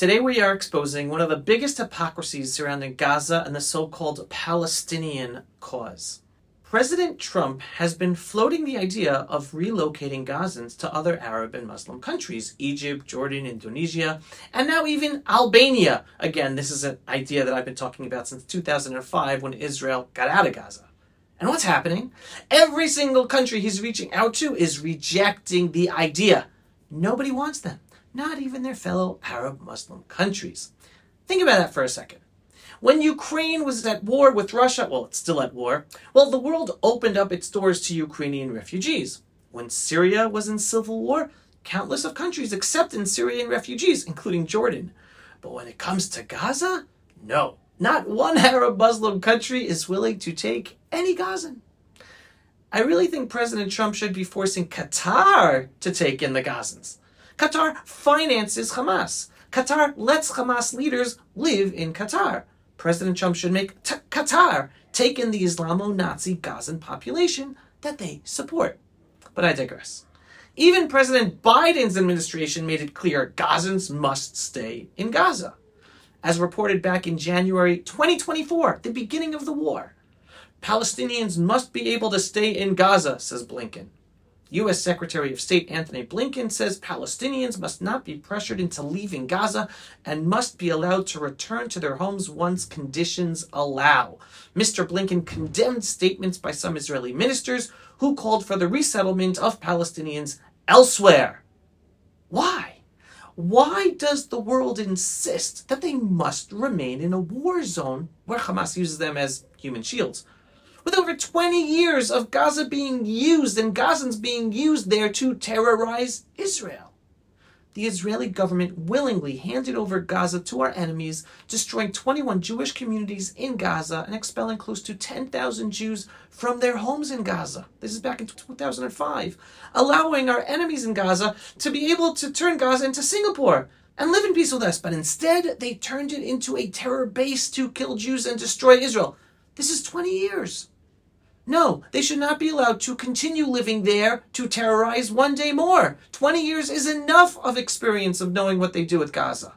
Today we are exposing one of the biggest hypocrisies surrounding Gaza and the so-called Palestinian cause. President Trump has been floating the idea of relocating Gazans to other Arab and Muslim countries, Egypt, Jordan, Indonesia, and now even Albania. Again, this is an idea that I've been talking about since 2005 when Israel got out of Gaza. And what's happening? Every single country he's reaching out to is rejecting the idea. Nobody wants them, not even their fellow Arab Muslim countries. Think about that for a second. When Ukraine was at war with Russia, well, it's still at war, well, the world opened up its doors to Ukrainian refugees. When Syria was in civil war, countless of countries accepted Syrian refugees, including Jordan. But when it comes to Gaza, no. Not one Arab Muslim country is willing to take any Gazan. I really think President Trump should be forcing Qatar to take in the Gazans. Qatar finances Hamas. Qatar lets Hamas leaders live in Qatar. President Trump should make Qatar take in the Islamo-Nazi Gazan population that they support. But I digress. Even President Biden's administration made it clear Gazans must stay in Gaza. As reported back in January 2024, the beginning of the war, Palestinians must be able to stay in Gaza, says Blinken. U.S. Secretary of State Antony Blinken says Palestinians must not be pressured into leaving Gaza and must be allowed to return to their homes once conditions allow. Mr. Blinken condemned statements by some Israeli ministers who called for the resettlement of Palestinians elsewhere. Why? Why does the world insist that they must remain in a war zone where Hamas uses them as human shields? With over 20 years of Gaza being used and Gazans being used there to terrorize Israel. The Israeli government willingly handed over Gaza to our enemies, destroying 21 Jewish communities in Gaza and expelling close to 10,000 Jews from their homes in Gaza. This is back in 2005, allowing our enemies in Gaza to be able to turn Gaza into Singapore and live in peace with us. But instead, they turned it into a terror base to kill Jews and destroy Israel. This is 20 years. No, they should not be allowed to continue living there to terrorize one day more. 20 years is enough of experience of knowing what they do with Gaza.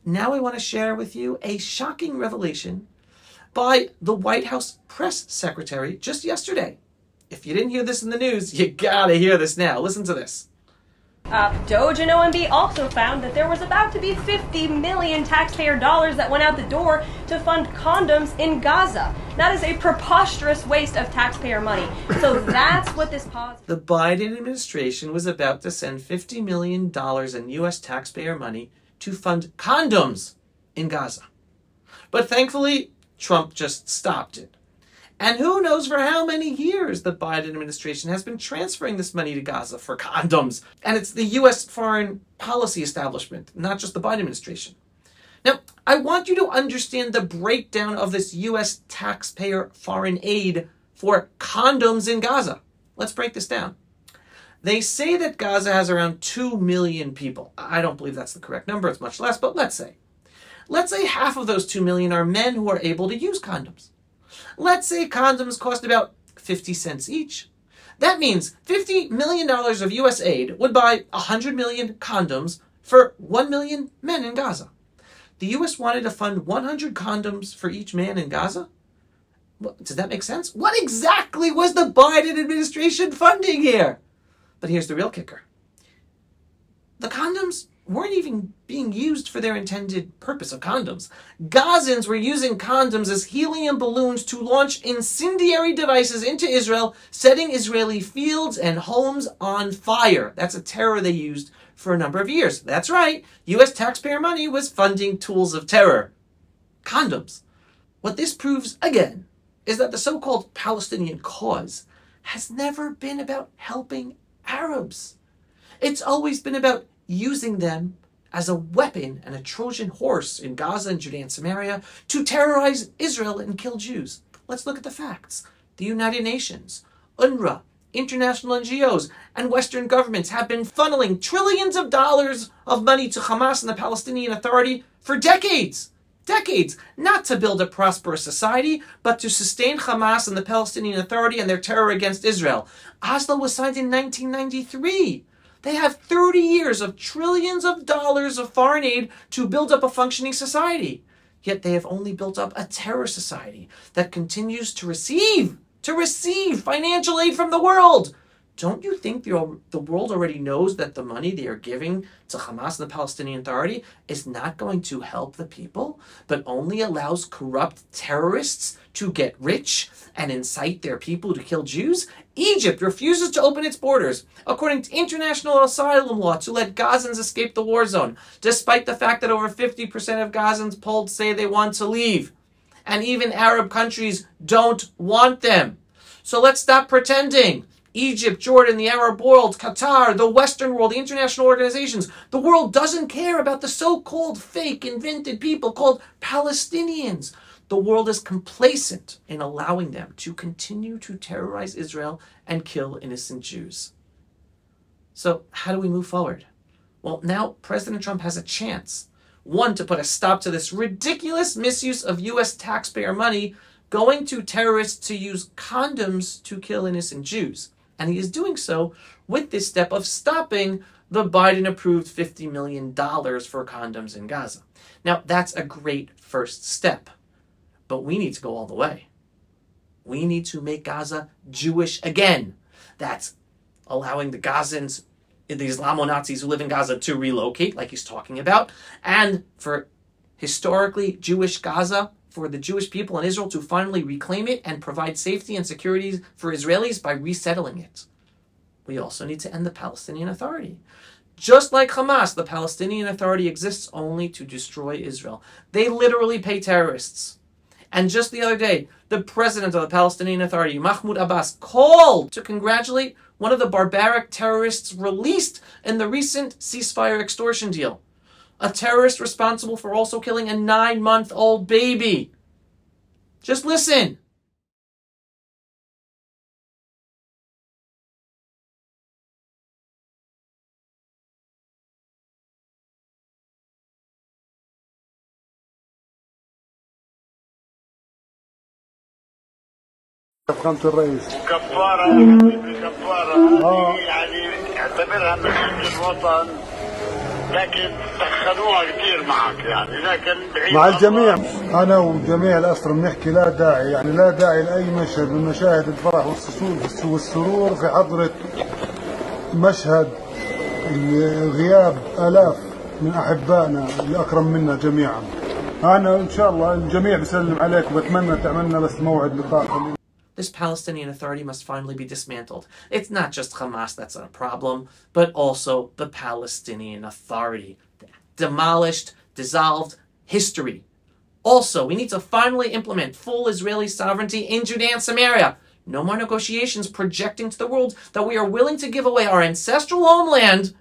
Now I want to share with you a shocking revelation by the White House press secretary just yesterday. If you didn't hear this in the news, you gotta hear this now. Listen to this. DOJ and OMB also found that there was about to be 50 million taxpayer dollars that went out the door to fund condoms in Gaza. That is a preposterous waste of taxpayer money. So that's what this pause... The Biden administration was about to send $50 million in U.S. taxpayer money to fund condoms in Gaza. But thankfully, Trump just stopped it. And who knows for how many years the Biden administration has been transferring this money to Gaza for condoms. And it's the U.S. foreign policy establishment, not just the Biden administration. Now, I want you to understand the breakdown of this U.S. taxpayer foreign aid for condoms in Gaza. Let's break this down. They say that Gaza has around 2 million people. I don't believe that's the correct number. It's much less, but let's say. Let's say half of those 2 million are men who are able to use condoms. Let's say condoms cost about 50 cents each. That means $50 million of U.S. aid would buy 100 million condoms for 1 million men in Gaza. The U.S. wanted to fund 100 condoms for each man in Gaza? Well, does that make sense? What exactly was the Biden administration funding here? But here's the real kicker. The condoms weren't even being used for their intended purpose of condoms. Gazans were using condoms as helium balloons to launch incendiary devices into Israel, setting Israeli fields and homes on fire. That's a terror they used for a number of years. That's right, U.S. taxpayer money was funding tools of terror. Condoms. What this proves, again, is that the so-called Palestinian cause has never been about helping Arabs. It's always been about using them as a weapon and a Trojan horse in Gaza and Judea and Samaria to terrorize Israel and kill Jews. Let's look at the facts. The United Nations, UNRWA, international NGOs, and Western governments have been funneling trillions of dollars of money to Hamas and the Palestinian Authority for decades. Decades, not to build a prosperous society, but to sustain Hamas and the Palestinian Authority and their terror against Israel. Oslo was signed in 1993. They have 30 years of trillions of dollars of foreign aid to build up a functioning society. Yet they have only built up a terror society that continues to receive financial aid from the world. Don't you think the world already knows that the money they are giving to Hamas and the Palestinian Authority is not going to help the people, but only allows corrupt terrorists to get rich and incite their people to kill Jews? Egypt refuses to open its borders, according to international asylum law, to let Gazans escape the war zone, despite the fact that over 50% of Gazans polled say they want to leave. And even Arab countries don't want them. So let's stop pretending. Egypt, Jordan, the Arab world, Qatar, the Western world, the international organizations. The world doesn't care about the so-called fake invented people called Palestinians. The world is complacent in allowing them to continue to terrorize Israel and kill innocent Jews. So how do we move forward? Well, now President Trump has a chance. One, to put a stop to this ridiculous misuse of U.S. taxpayer money going to terrorists to use condoms to kill innocent Jews. And he is doing so with this step of stopping the Biden-approved $50 million for condoms in Gaza. Now, that's a great first step, but we need to go all the way. We need to make Gaza Jewish again. That's allowing the Gazans, the Islamo-Nazis who live in Gaza, to relocate, like he's talking about, and for historically Jewish Gaza, for the Jewish people in Israel to finally reclaim it and provide safety and security for Israelis by resettling it. We also need to end the Palestinian Authority. Just like Hamas, the Palestinian Authority exists only to destroy Israel. They literally pay terrorists. And just the other day, the president of the Palestinian Authority, Mahmoud Abbas, called to congratulate one of the barbaric terrorists released in the recent ceasefire extortion deal. A terrorist responsible for also killing a 9-month-old baby. Just listen. فخامة الرئيس كفارة يعني اعتبرها من الوطن، لكن سخنوها كثير معك يعني، لكن مع الجميع. أنا وجميع الأسرى بنحكي لا داعي، يعني لا داعي لأي مشهد من مشاهد الفرح والسرور في حضرة مشهد غياب آلاف من أحبائنا الأكرم منا جميعا. أنا إن شاء الله الجميع بسلم عليك وبتمنى تعملنا بس موعد لقاء. This Palestinian Authority must finally be dismantled. It's not just Hamas that's a problem, but also the Palestinian Authority. Demolished, dissolved history. Also, we need to finally implement full Israeli sovereignty in Judea and Samaria. No more negotiations projecting to the world that we are willing to give away our ancestral homeland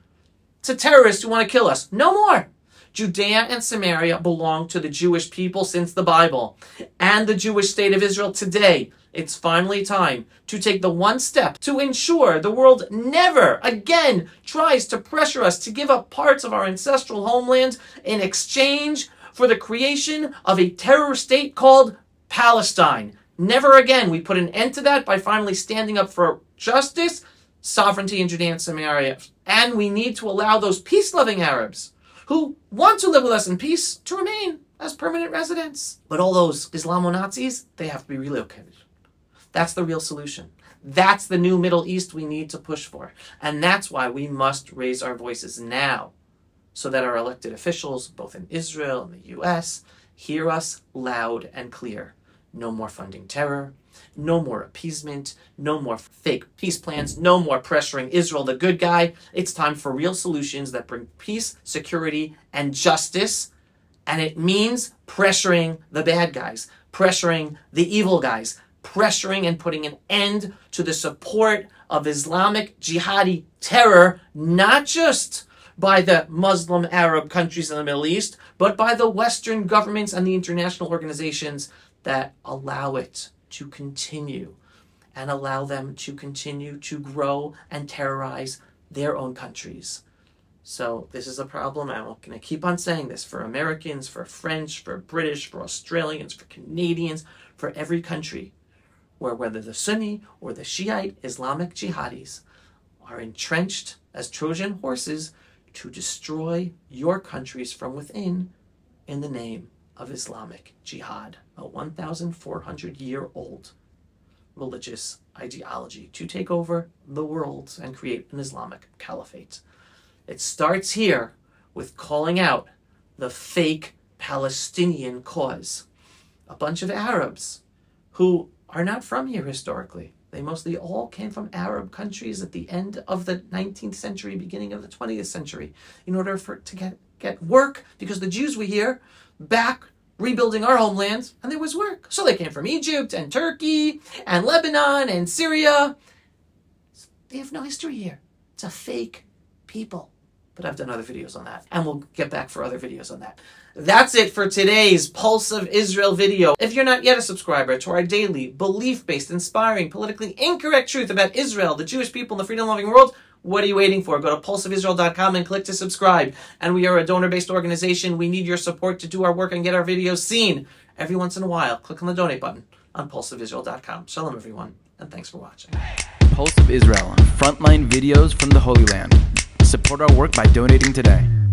to terrorists who want to kill us. No more. Judea and Samaria belong to the Jewish people since the Bible and the Jewish state of Israel today. It's finally time to take the one step to ensure the world never again tries to pressure us to give up parts of our ancestral homeland in exchange for the creation of a terror state called Palestine. Never again. We put an end to that by finally standing up for justice, sovereignty in Judea and Samaria. And we need to allow those peace-loving Arabs who want to live with us in peace to remain as permanent residents. But all those Islamo-Nazis, they have to be relocated. That's the real solution. That's the new Middle East we need to push for. And that's why we must raise our voices now, so that our elected officials, both in Israel and the US, hear us loud and clear. No more funding terror, no more appeasement, no more fake peace plans, no more pressuring Israel, the good guy. It's time for real solutions that bring peace, security, and justice. And it means pressuring the bad guys, pressuring the evil guys, pressuring and putting an end to the support of Islamic jihadi terror, not just by the Muslim Arab countries in the Middle East, but by the Western governments and the international organizations that allow it to continue and allow them to continue to grow and terrorize their own countries. So this is a problem. I'm going to keep on saying this for Americans, for French, for British, for Australians, for Canadians, for every country where whether the Sunni or the Shiite Islamic jihadis are entrenched as Trojan horses to destroy your countries from within in the name of Islamic Jihad, a 1,400-year-old religious ideology to take over the world and create an Islamic caliphate. It starts here with calling out the fake Palestinian cause. A bunch of Arabs who are not from here historically. They mostly all came from Arab countries at the end of the 19th century, beginning of the 20th century, in order to get work, because the Jews were here back rebuilding our homeland, and there was work. So they came from Egypt and Turkey and Lebanon and Syria. They have no history here. It's a fake people. But I've done other videos on that, and we'll get back for other videos on that. That's it for today's Pulse of Israel video. If you're not yet a subscriber to our daily, belief-based, inspiring, politically incorrect truth about Israel, the Jewish people, and the freedom-loving world, what are you waiting for? Go to pulseofisrael.com and click to subscribe. And we are a donor-based organization. We need your support to do our work and get our videos seen. Every once in a while, click on the donate button on pulseofisrael.com. Shalom, everyone, and thanks for watching. Pulse of Israel, frontline videos from the Holy Land. Support our work by donating today.